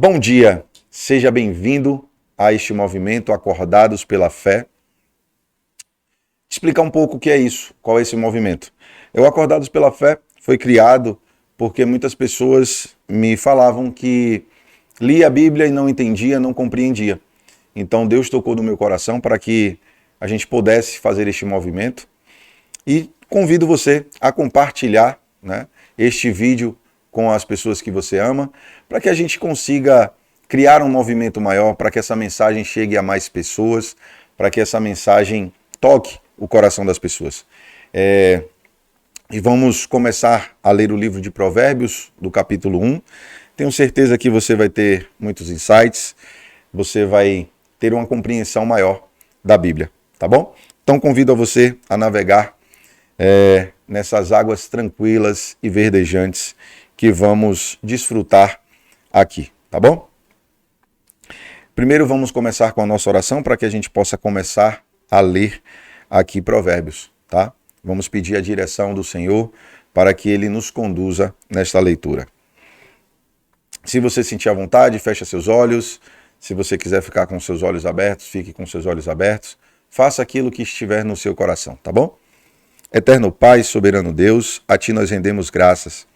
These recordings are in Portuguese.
Bom dia, seja bem-vindo a este movimento Acordados pela Fé. Explicar um pouco o que é isso, qual é esse movimento. O Acordados pela Fé foi criado porque muitas pessoas me falavam que lia a Bíblia e não entendia, não compreendia. Então Deus tocou no meu coração para que a gente pudesse fazer este movimento e convido você a compartilhar, este vídeo com as pessoas que você ama, para que a gente consiga criar um movimento maior, para que essa mensagem chegue a mais pessoas, para que essa mensagem toque o coração das pessoas. E vamos começar a ler o livro de Provérbios, do capítulo 1. Tenho certeza que você vai ter muitos insights, você vai ter uma compreensão maior da Bíblia, tá bom? Então convido a você a navegar nessas águas tranquilas e verdejantes que vamos desfrutar aqui, tá bom? Primeiro vamos começar com a nossa oração para que a gente possa começar a ler aqui Provérbios, tá? Vamos pedir a direção do Senhor para que Ele nos conduza nesta leitura. Se você sentir à vontade, feche seus olhos. Se você quiser ficar com seus olhos abertos, fique com seus olhos abertos. Faça aquilo que estiver no seu coração, tá bom? Eterno Pai, soberano Deus, a Ti nós rendemos graças,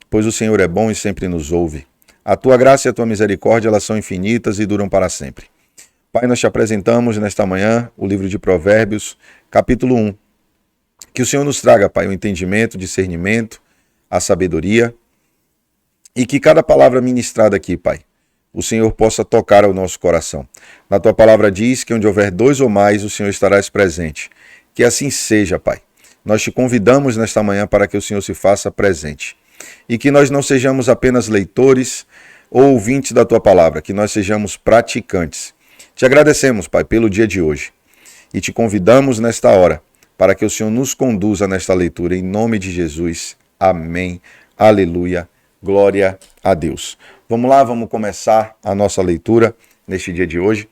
pois o Senhor é bom e sempre nos ouve. A Tua graça e a Tua misericórdia, elas são infinitas e duram para sempre. Pai, nós te apresentamos nesta manhã o livro de Provérbios, capítulo 1. Que o Senhor nos traga, Pai, o entendimento, o discernimento, a sabedoria, e que cada palavra ministrada aqui, Pai, o Senhor possa tocar ao nosso coração. Na Tua palavra diz que onde houver dois ou mais, o Senhor estarás presente. Que assim seja, Pai. Nós te convidamos nesta manhã para que o Senhor se faça presente. E que nós não sejamos apenas leitores ou ouvintes da Tua palavra, que nós sejamos praticantes. Te agradecemos, Pai, pelo dia de hoje. E te convidamos nesta hora para que o Senhor nos conduza nesta leitura. Em nome de Jesus. Amém. Aleluia. Glória a Deus. Vamos lá, vamos começar a nossa leitura neste dia de hoje.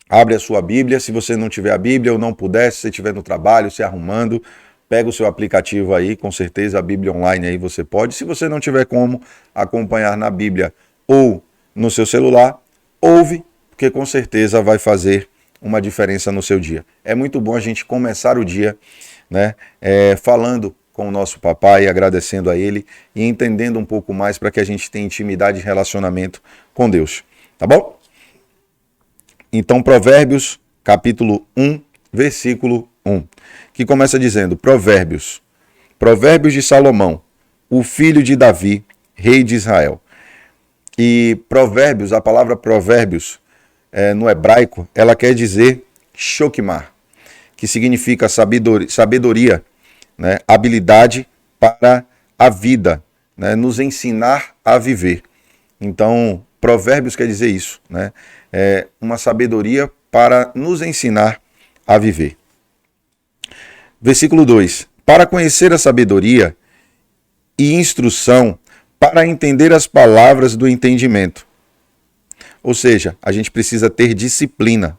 Abre a sua Bíblia, se você não tiver a Bíblia ou não puder, se você estiver no trabalho, se arrumando, pega o seu aplicativo aí, com certeza a Bíblia online aí você pode. Se você não tiver como acompanhar na Bíblia ou no seu celular, ouve, porque com certeza vai fazer uma diferença no seu dia. É muito bom a gente começar o dia, falando com o nosso papai, agradecendo a ele e entendendo um pouco mais para que a gente tenha intimidade e relacionamento com Deus, tá bom? Então, Provérbios, capítulo 1, versículo 1, que começa dizendo: Provérbios de Salomão, o filho de Davi, rei de Israel. E Provérbios, a palavra Provérbios, no hebraico, ela quer dizer Shokmah, que significa sabedoria, habilidade para a vida, nos ensinar a viver. Então, Provérbios quer dizer isso, é uma sabedoria para nos ensinar a viver. Versículo 2: para conhecer a sabedoria e instrução, para entender as palavras do entendimento. Ou seja, a gente precisa ter disciplina.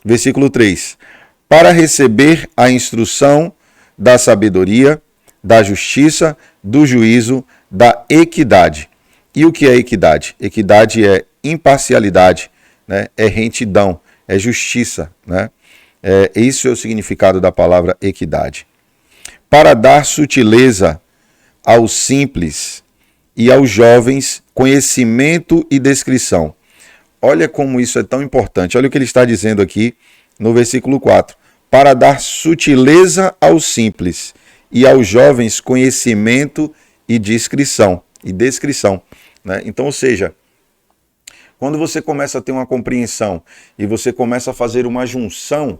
Versículo 3: para receber a instrução da sabedoria, da justiça, do juízo, da equidade. E o que é equidade? Equidade é imparcialidade, é retidão, é justiça. Isso é o significado da palavra equidade. Para dar sutileza aos simples e aos jovens, conhecimento e descrição. Olha como isso é tão importante. Olha o que ele está dizendo aqui no versículo 4. Para dar sutileza aos simples e aos jovens, conhecimento e descrição. Então, ou seja, quando você começa a ter uma compreensão e você começa a fazer uma junção,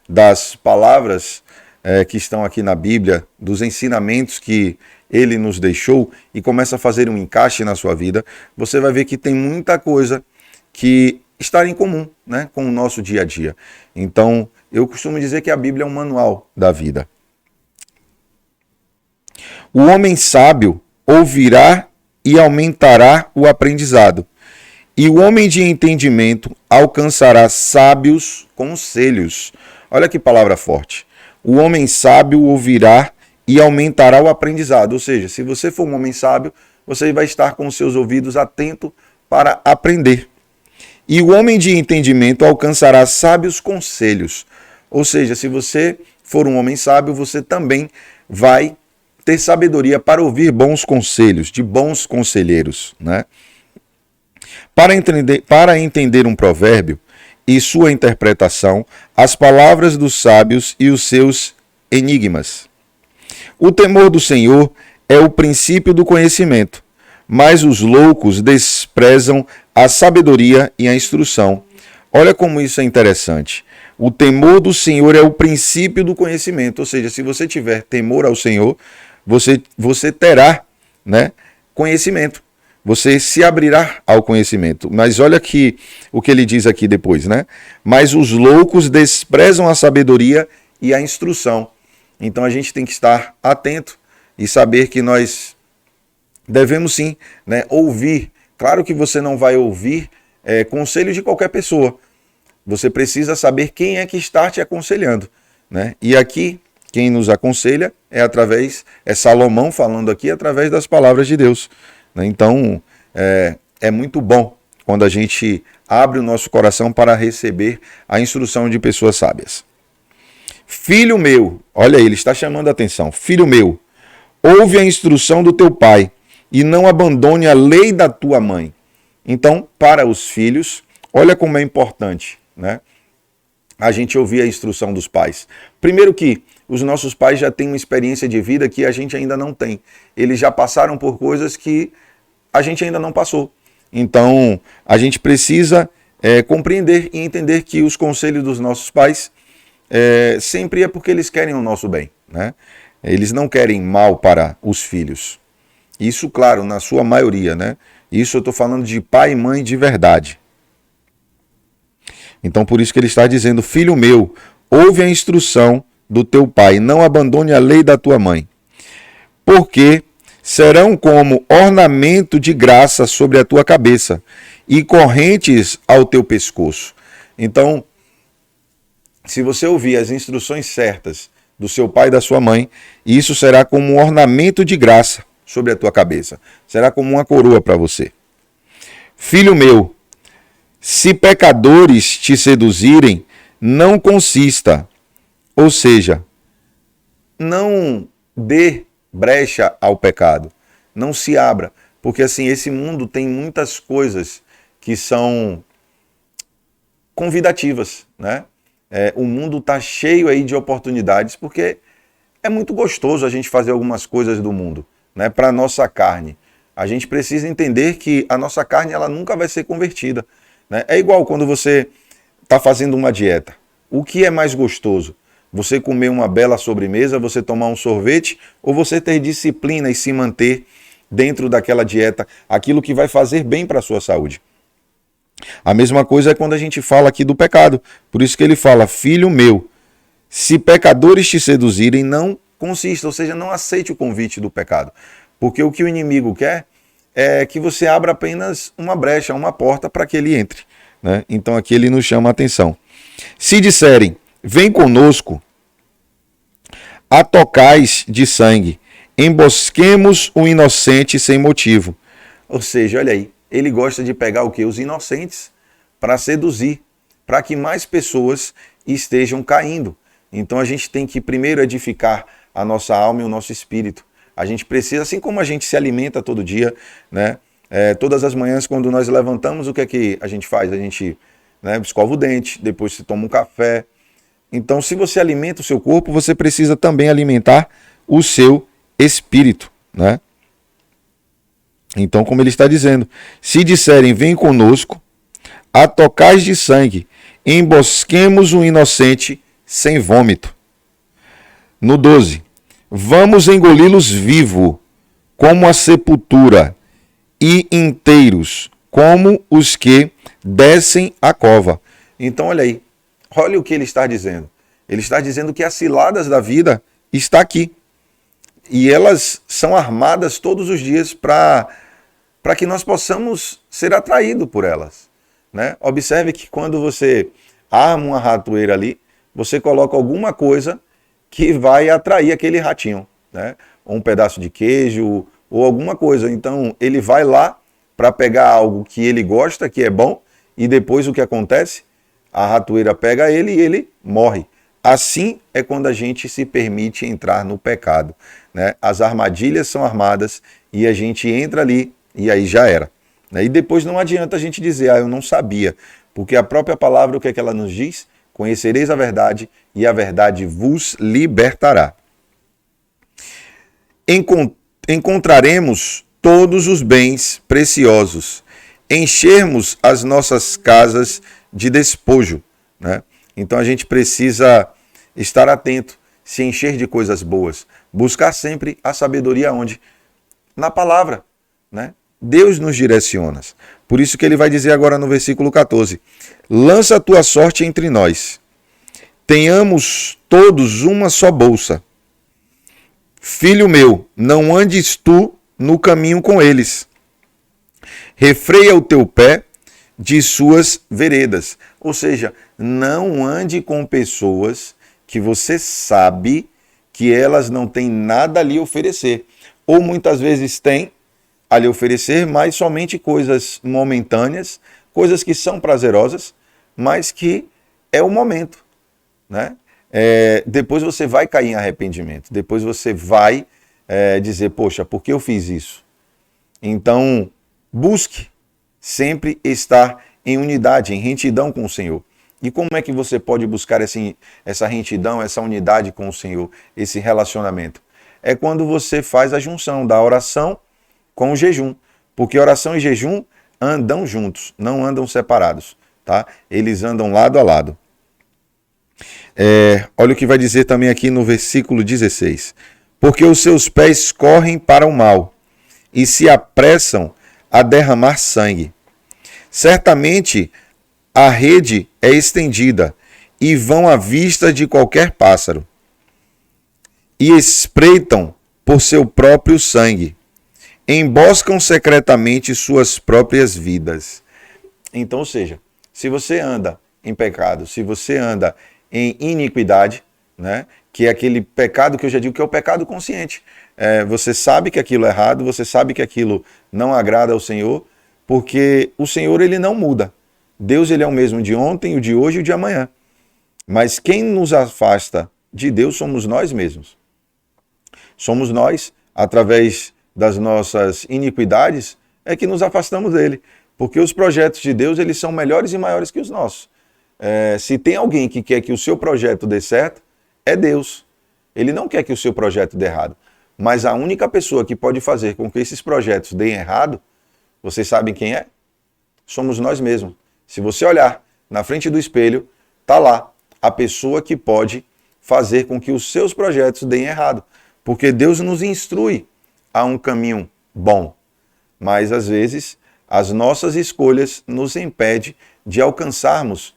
das palavras que estão aqui na Bíblia, dos ensinamentos que ele nos deixou, e começa a fazer um encaixe na sua vida, você vai ver que tem muita coisa que está em comum, com o nosso dia a dia. Então, eu costumo dizer que a Bíblia é um manual da vida. O homem sábio ouvirá e aumentará o aprendizado, e o homem de entendimento alcançará sábios conselhos. Olha que palavra forte. O homem sábio ouvirá e aumentará o aprendizado. Ou seja, se você for um homem sábio, você vai estar com os seus ouvidos atentos para aprender. E o homem de entendimento alcançará sábios conselhos. Ou seja, se você for um homem sábio, você também vai ter sabedoria para ouvir bons conselhos, de bons conselheiros, né? Para entender um provérbio e sua interpretação, as palavras dos sábios e os seus enigmas. O temor do Senhor é o princípio do conhecimento, mas os loucos desprezam a sabedoria e a instrução. Olha como isso é interessante. O temor do Senhor é o princípio do conhecimento, ou seja, se você tiver temor ao Senhor, você terá, né, conhecimento. Você se abrirá ao conhecimento. Mas olha aqui o que ele diz aqui depois, né? Mas os loucos desprezam a sabedoria e a instrução. Então a gente tem que estar atento e saber que nós devemos sim, né, ouvir. Claro que você não vai ouvir conselho de qualquer pessoa. Você precisa saber quem é que está te aconselhando, né? E aqui, quem nos aconselha é Salomão falando aqui através das palavras de Deus. Então, é muito bom quando a gente abre o nosso coração para receber a instrução de pessoas sábias. Filho meu, olha aí, ele está chamando a atenção. Filho meu, ouve a instrução do teu pai e não abandone a lei da tua mãe. Então, para os filhos, olha como é importante, né, a gente ouvir a instrução dos pais. Primeiro que os nossos pais já têm uma experiência de vida que a gente ainda não tem. Eles já passaram por coisas que a gente ainda não passou. Então, a gente precisa compreender e entender que os conselhos dos nossos pais sempre é porque eles querem o nosso bem, né? Eles não querem mal para os filhos. Isso, claro, na sua maioria, né? Isso eu estou falando de pai e mãe de verdade. Então, por isso que ele está dizendo, filho meu, ouve a instrução do teu pai, não abandone a lei da tua mãe, porque serão como ornamento de graça sobre a tua cabeça e correntes ao teu pescoço. Então, se você ouvir as instruções certas do seu pai e da sua mãe, isso será como um ornamento de graça sobre a tua cabeça. Será como uma coroa para você. Filho meu, se pecadores te seduzirem, não consista. Ou seja, não dê brecha ao pecado. Não se abra. Porque assim, esse mundo tem muitas coisas que são convidativas, né? O mundo está cheio aí de oportunidades, porque é muito gostoso a gente fazer algumas coisas do mundo, né, para a nossa carne. A gente precisa entender que a nossa carne ela nunca vai ser convertida, né? É igual quando você está fazendo uma dieta. O que é mais gostoso? Você comer uma bela sobremesa, você tomar um sorvete, ou você ter disciplina e se manter dentro daquela dieta, aquilo que vai fazer bem para a sua saúde? A mesma coisa é quando a gente fala aqui do pecado. Por isso que ele fala, filho meu, se pecadores te seduzirem, não consista, ou seja, não aceite o convite do pecado. Porque o que o inimigo quer é que você abra apenas uma brecha, uma porta para que ele entre, né? Então aqui ele nos chama a atenção. Se disserem, vem conosco, a tocais de sangue, embosquemos o inocente sem motivo. Ou seja, olha aí, ele gosta de pegar o quê? Os inocentes para seduzir, para que mais pessoas estejam caindo. Então a gente tem que primeiro edificar a nossa alma e o nosso espírito. A gente precisa, assim como a gente se alimenta todo dia, né? Todas as manhãs quando nós levantamos, o que é que a gente faz? A gente, né, escova o dente, depois se toma um café. Então se você alimenta o seu corpo, você precisa também alimentar o seu espírito, né? Então, como ele está dizendo, se disserem, vem conosco, a tocais de sangue, embosquemos o inocente sem vômito. No 12, vamos engoli-los vivo, como a sepultura, e inteiros, como os que descem a cova. Então, olha aí, olha o que ele está dizendo. Ele está dizendo que as ciladas da vida está aqui. E elas são armadas todos os dias para que nós possamos ser atraídos por elas, né? Observe que quando você arma uma ratoeira ali, você coloca alguma coisa que vai atrair aquele ratinho, né? Um pedaço de queijo, ou alguma coisa. Então ele vai lá para pegar algo que ele gosta, que é bom, e depois o que acontece? A ratoeira pega ele e ele morre. Assim é quando a gente se permite entrar no pecado, né? As armadilhas são armadas e a gente entra ali e aí já era. E depois não adianta a gente dizer, eu não sabia, porque a própria palavra, o que é que ela nos diz? Conhecereis a verdade e a verdade vos libertará. Encontraremos todos os bens preciosos, enchermos as nossas casas de despojo, né? Então a gente precisa estar atento, se encher de coisas boas, buscar sempre a sabedoria onde? Na palavra, né? Deus nos direciona. Por isso que ele vai dizer agora no versículo 14: lança a tua sorte entre nós, tenhamos todos uma só bolsa. Filho meu, não andes tu no caminho com eles. Refreia o teu pé de suas veredas. Ou seja, não ande com pessoas que você sabe que elas não têm nada a lhe oferecer. Ou muitas vezes têm a lhe oferecer, mas somente coisas momentâneas, coisas que são prazerosas, mas que é o momento, né? Depois você vai cair em arrependimento, depois você vai dizer, poxa, por que eu fiz isso? Então, busque sempre estar em unidade, em retidão com o Senhor. E como é que você pode buscar essa retidão, essa unidade com o Senhor, esse relacionamento? É quando você faz a junção da oração com o jejum, porque oração e jejum andam juntos, não andam separados, tá? Eles andam lado a lado. Olha o que vai dizer também aqui no versículo 16. Porque os seus pés correm para o mal e se apressam a derramar sangue. Certamente a rede é estendida e vão à vista de qualquer pássaro e espreitam por seu próprio sangue. Emboscam secretamente suas próprias vidas. Então, ou seja, se você anda em pecado, se você anda em iniquidade, né, que é aquele pecado que eu já digo que é o pecado consciente. Você sabe que aquilo é errado, você sabe que aquilo não agrada ao Senhor, porque o Senhor ele não muda. Deus ele é o mesmo de ontem, o de hoje e o de amanhã. Mas quem nos afasta de Deus somos nós mesmos. Somos nós, através das nossas iniquidades, é que nos afastamos dele. Porque os projetos de Deus eles são melhores e maiores que os nossos. Se tem alguém que quer que o seu projeto dê certo, é Deus. Ele não quer que o seu projeto dê errado. Mas a única pessoa que pode fazer com que esses projetos deem errado, vocês sabem quem é? Somos nós mesmos. Se você olhar na frente do espelho, está lá a pessoa que pode fazer com que os seus projetos deem errado. Porque Deus nos instrui a um caminho bom. Mas às vezes as nossas escolhas nos impedem de alcançarmos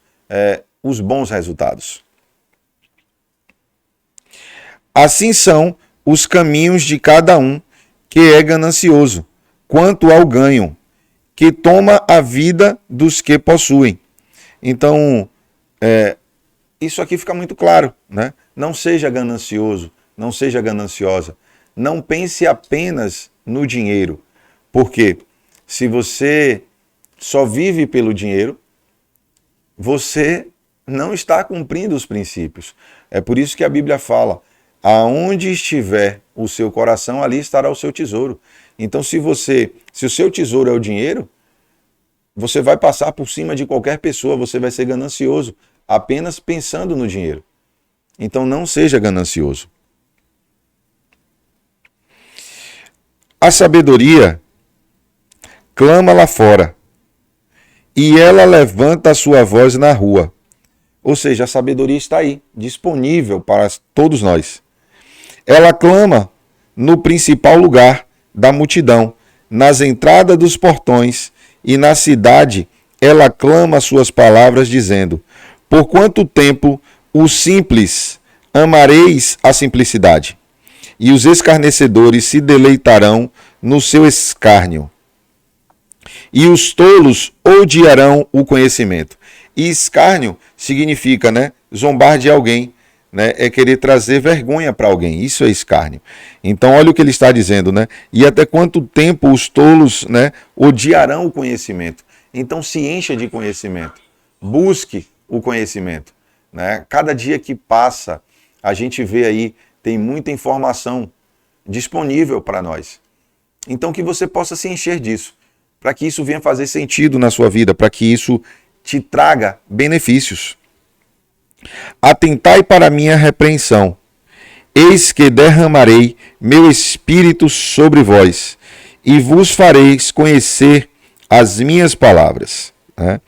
os bons resultados. Assim são os caminhos de cada um que é ganancioso, quanto ao ganho, que toma a vida dos que possuem. Então, isso aqui fica muito claro, né? Não seja ganancioso, não seja gananciosa. Não pense apenas no dinheiro, porque se você só vive pelo dinheiro, você não está cumprindo os princípios. É por isso que a Bíblia fala, aonde estiver o seu coração, ali estará o seu tesouro. Então, se o seu tesouro é o dinheiro, você vai passar por cima de qualquer pessoa, você vai ser ganancioso, apenas pensando no dinheiro. Então, não seja ganancioso. A sabedoria clama lá fora, e ela levanta a sua voz na rua. Ou seja, a sabedoria está aí, disponível para todos nós. Ela clama no principal lugar da multidão, nas entradas dos portões e na cidade, ela clama suas palavras dizendo, por quanto tempo os simples amareis a simplicidade, e os escarnecedores se deleitarão no seu escárnio, e os tolos odiarão o conhecimento. E escárnio significa, zombar de alguém, né, é querer trazer vergonha para alguém. Isso é escárnio. Então, olha o que ele está dizendo, né? E até quanto tempo os tolos, né, odiarão o conhecimento? Então, se encha de conhecimento. Busque o conhecimento, né? Cada dia que passa, a gente vê aí, tem muita informação disponível para nós. Então, que você possa se encher disso, para que isso venha fazer sentido na sua vida, para que isso te traga benefícios. Atentai para a minha repreensão. Eis que derramarei meu espírito sobre vós, e vos fareis conhecer as minhas palavras. Né?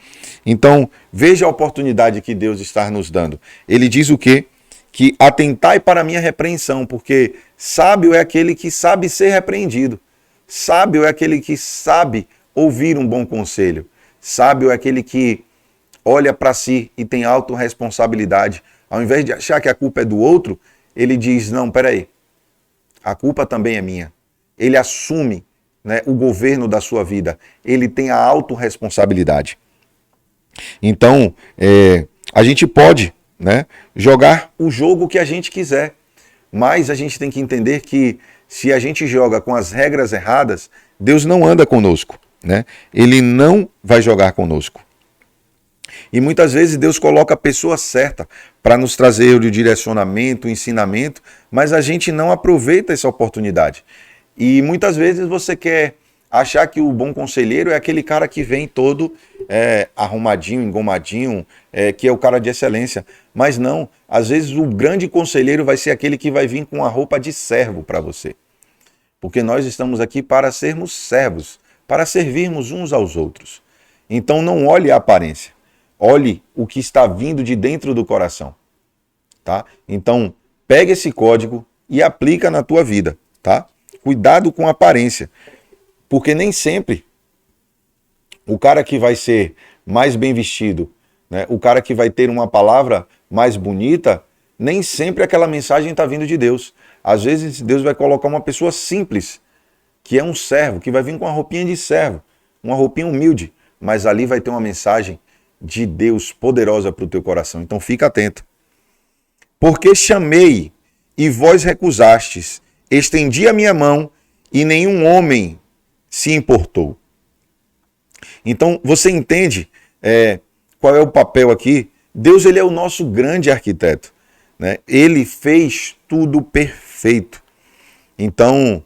Então, veja a oportunidade que Deus está nos dando. Ele diz o quê? Que atentai para a minha repreensão, porque sábio é aquele que sabe ser repreendido. Sábio é aquele que sabe ouvir um bom conselho. Sábio é aquele que olha para si e tem autorresponsabilidade. Ao invés de achar que a culpa é do outro, ele diz, não, peraí, a culpa também é minha. Ele assume, né, o governo da sua vida. Ele tem a autorresponsabilidade. Então, a gente pode, né, jogar o jogo que a gente quiser, mas a gente tem que entender que se a gente joga com as regras erradas, Deus não anda conosco, né? Ele não vai jogar conosco. E muitas vezes Deus coloca a pessoa certa para nos trazer o direcionamento, o ensinamento, mas a gente não aproveita essa oportunidade. E muitas vezes você quer achar que o bom conselheiro é aquele cara que vem todo arrumadinho, engomadinho, que é o cara de excelência. Mas não, às vezes o grande conselheiro vai ser aquele que vai vir com a roupa de servo para você. Porque nós estamos aqui para sermos servos, para servirmos uns aos outros. Então não olhe a aparência. Olhe o que está vindo de dentro do coração, tá? Então, pega esse código e aplica na tua vida, tá? Cuidado com a aparência, porque nem sempre o cara que vai ser mais bem vestido, né, o cara que vai ter uma palavra mais bonita, nem sempre aquela mensagem está vindo de Deus. Às vezes Deus vai colocar uma pessoa simples, que é um servo, que vai vir com uma roupinha de servo, uma roupinha humilde, mas ali vai ter uma mensagem de Deus poderosa para o teu coração. Então fica atento. Porque chamei e vós recusastes, estendi a minha mão e nenhum homem se importou. Então você entende qual é o papel aqui? Deus, ele é o nosso grande arquiteto, né? Ele fez tudo perfeito. Então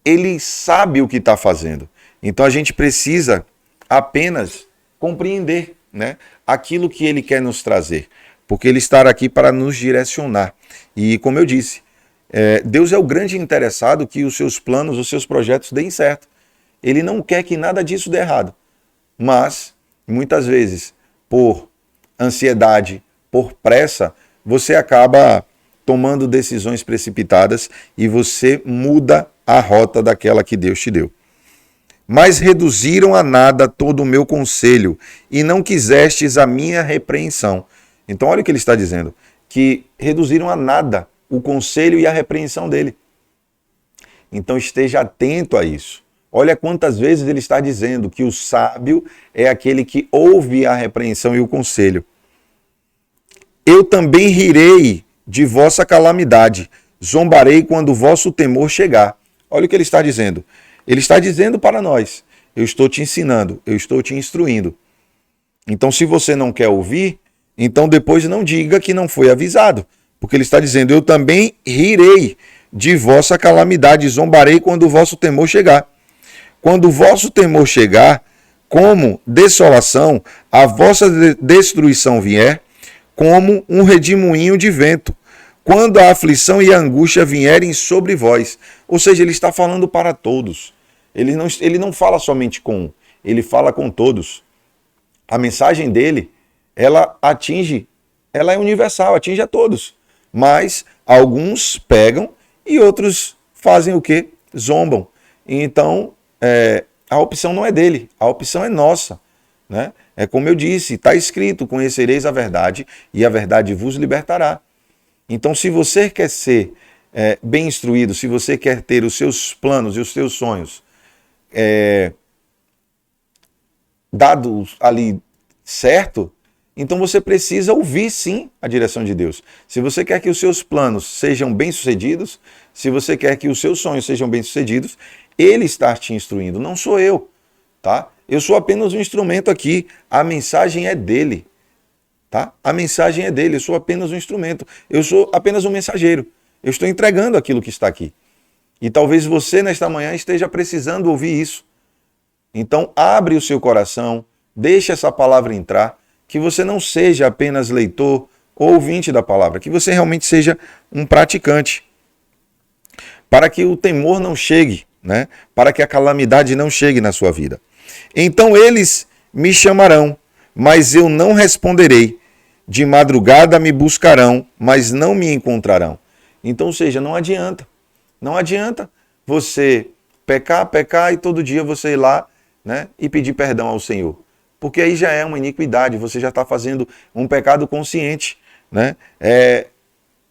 ele sabe o que está fazendo. Então a gente precisa apenas compreender, né, aquilo que ele quer nos trazer, porque ele está aqui para nos direcionar. E como eu disse, Deus é o grande interessado que os seus planos, os seus projetos deem certo. Ele não quer que nada disso dê errado. Mas, muitas vezes, por ansiedade, por pressa, você acaba tomando decisões precipitadas e você muda a rota daquela que Deus te deu. Mas reduziram a nada todo o meu conselho, e não quisestes a minha repreensão. Então olha o que ele está dizendo, que reduziram a nada o conselho e a repreensão dele. Então esteja atento a isso. Olha quantas vezes ele está dizendo que o sábio é aquele que ouve a repreensão e o conselho. Eu também rirei de vossa calamidade, zombarei quando o vosso temor chegar. Olha o que ele está dizendo. Ele está dizendo para nós, eu estou te ensinando, eu estou te instruindo. Então, se você não quer ouvir, então depois não diga que não foi avisado. Porque ele está dizendo, eu também rirei de vossa calamidade, zombarei quando o vosso temor chegar. Quando o vosso temor chegar, como desolação, a vossa destruição vier, como um redemoinho de vento. Quando a aflição e a angústia vierem sobre vós. Ou seja, ele está falando para todos. Ele não fala somente com um, ele fala com todos. A mensagem dele, ela é universal, atinge a todos. Mas alguns pegam e outros fazem o quê? Zombam. Então, a opção não é dele, a opção é nossa. Né? É como eu disse, está escrito, conhecereis a verdade e a verdade vos libertará. Então, se você quer ser bem instruído, se você quer ter os seus planos e os seus sonhos dados ali certo, Então você precisa ouvir sim a direção de Deus. Se você quer que os seus planos sejam bem-sucedidos, se você quer que os seus sonhos sejam bem-sucedidos, Ele está te instruindo, não sou eu, tá? Eu sou apenas um instrumento aqui, a mensagem é dele, tá? A mensagem é dele, eu sou apenas um instrumento, eu sou apenas um mensageiro. Eu estou entregando aquilo que está aqui. E talvez você nesta manhã esteja precisando ouvir isso. Então abre o seu coração, deixa essa palavra entrar, que você não seja apenas leitor ou ouvinte da palavra, que você realmente seja um praticante. Para que o temor não chegue, né? Para que a calamidade não chegue na sua vida. Então eles me chamarão, mas eu não responderei. De madrugada me buscarão, mas não me encontrarão. Então, ou seja, não adianta. Não adianta você pecar e todo dia você ir lá, né, e pedir perdão ao Senhor. Porque aí já é uma iniquidade, você já está fazendo um pecado consciente, né? É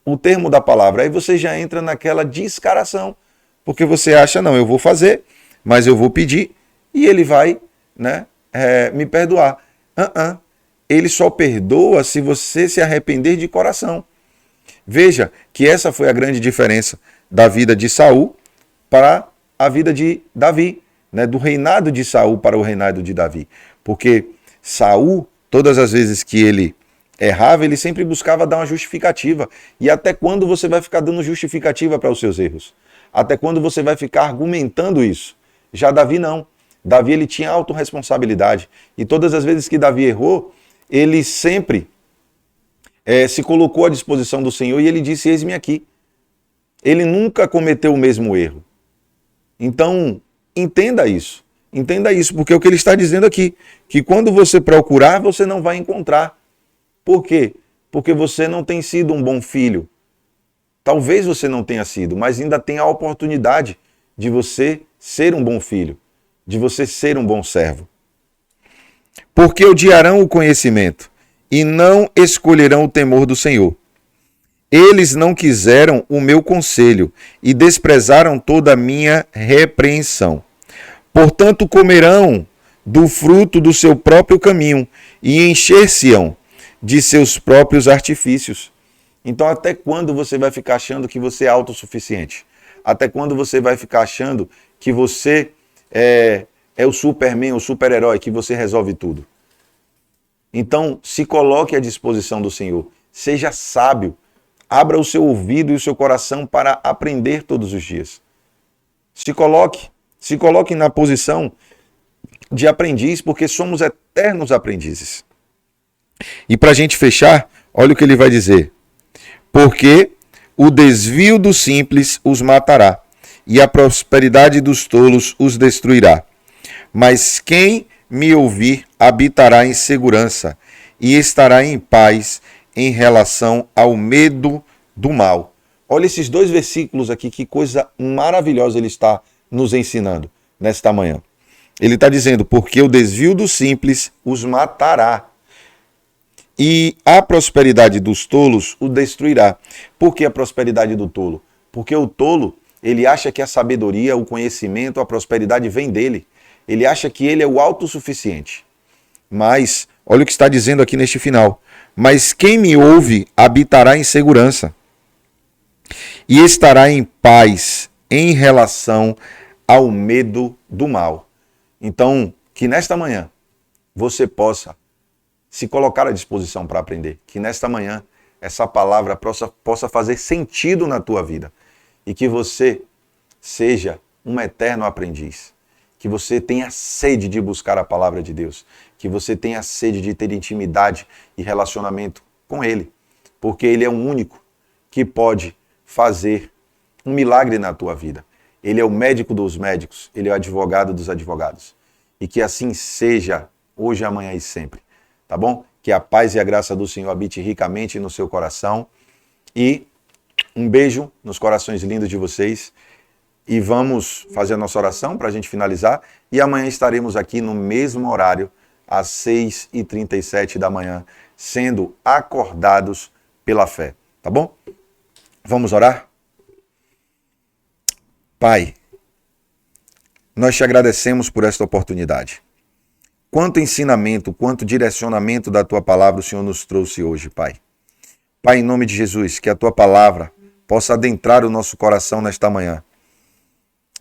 o termo da palavra. Aí você já entra naquela descaração, porque você acha, não, eu vou fazer, mas eu vou pedir e ele vai, né, me perdoar. Ele só perdoa se você se arrepender de coração. Veja que essa foi a grande diferença da vida de Saul para a vida de Davi, né, do reinado de Saul para o reinado de Davi. Porque Saul, todas as vezes que ele errava, ele sempre buscava dar uma justificativa. E até quando você vai ficar dando justificativa para os seus erros? Até quando você vai ficar argumentando isso? Já Davi não. Davi ele tinha autorresponsabilidade. E todas as vezes que Davi errou, ele sempre se colocou à disposição do Senhor e ele disse, eis-me aqui. Ele nunca cometeu o mesmo erro. Então, entenda isso, porque é o que ele está dizendo aqui, que quando você procurar, você não vai encontrar. Por quê? Porque você não tem sido um bom filho. Talvez você não tenha sido, mas ainda tem a oportunidade de você ser um bom filho, de você ser um bom servo. Porque odiarão o conhecimento e não escolherão o temor do Senhor. Eles não quiseram o meu conselho e desprezaram toda a minha repreensão. Portanto, comerão do fruto do seu próprio caminho e encher-se-ão de seus próprios artifícios. Então, até quando você vai ficar achando que você é autossuficiente? Até quando você vai ficar achando que você é o Superman, o super-herói, que você resolve tudo? Então, se coloque à disposição do Senhor. Seja sábio. Abra o seu ouvido e o seu coração para aprender todos os dias. Se coloque na posição de aprendiz, porque somos eternos aprendizes. E para a gente fechar, olha o que ele vai dizer. Porque o desvio dos simples os matará, e a prosperidade dos tolos os destruirá. Mas quem me ouvir habitará em segurança, e estará em paz em relação ao medo do mal. Olha esses dois versículos aqui, que coisa maravilhosa ele está nos ensinando nesta manhã. Ele está dizendo, porque o desvio dos simples os matará, e a prosperidade dos tolos o destruirá. Por que a prosperidade do tolo? Porque o tolo, ele acha que a sabedoria, o conhecimento, a prosperidade vem dele. Ele acha que ele é o autossuficiente. Mas, olha o que está dizendo aqui neste final. Mas quem me ouve habitará em segurança e estará em paz em relação ao medo do mal. Então, que nesta manhã você possa se colocar à disposição para aprender. Que nesta manhã essa palavra possa fazer sentido na tua vida. E que você seja um eterno aprendiz. Que você tenha sede de buscar a palavra de Deus. Que você tenha sede de ter intimidade e relacionamento com Ele. Porque Ele é o único que pode fazer um milagre na tua vida. Ele é o médico dos médicos. Ele é o advogado dos advogados. E que assim seja hoje, amanhã e sempre. Tá bom? Que a paz e a graça do Senhor habite ricamente no seu coração. E um beijo nos corações lindos de vocês. E vamos fazer a nossa oração para a gente finalizar. E amanhã estaremos aqui no mesmo horário, às 6h37 da manhã, sendo acordados pela fé. Tá bom? Vamos orar? Pai, nós te agradecemos por esta oportunidade. Quanto ensinamento, quanto direcionamento da tua palavra o Senhor nos trouxe hoje, Pai. Pai, em nome de Jesus, que a tua palavra possa adentrar o nosso coração nesta manhã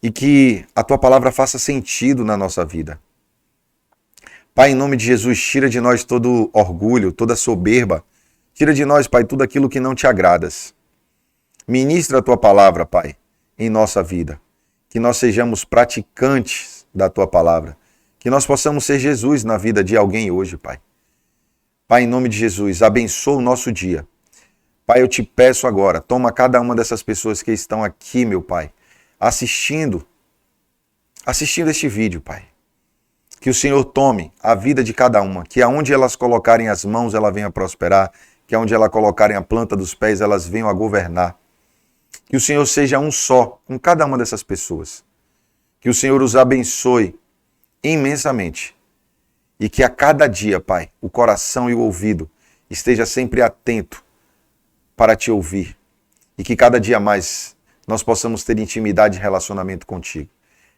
e que a tua palavra faça sentido na nossa vida. Pai, em nome de Jesus, tira de nós todo orgulho, toda soberba. Tira de nós, Pai, tudo aquilo que não te agradas. Ministra a tua palavra, Pai, em nossa vida. Que nós sejamos praticantes da tua palavra. Que nós possamos ser Jesus na vida de alguém hoje, Pai. Pai, em nome de Jesus, abençoa o nosso dia. Pai, eu te peço agora, toma cada uma dessas pessoas que estão aqui, meu Pai, assistindo este vídeo, Pai. Que o Senhor tome a vida de cada uma, que aonde elas colocarem as mãos, ela venha prosperar, que aonde elas colocarem a planta dos pés, elas venham a governar. Que o Senhor seja um só com cada uma dessas pessoas. Que o Senhor os abençoe imensamente. E que a cada dia, Pai, o coração e o ouvido esteja sempre atento para te ouvir. E que cada dia mais nós possamos ter intimidade e relacionamento contigo.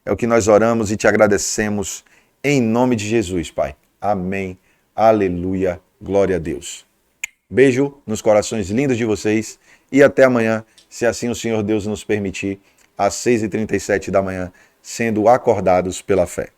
É o que nós oramos e te agradecemos em nome de Jesus, Pai. Amém. Aleluia. Glória a Deus. Beijo nos corações lindos de vocês e até amanhã, se assim o Senhor Deus nos permitir, às 6h37 da manhã, sendo acordados pela fé.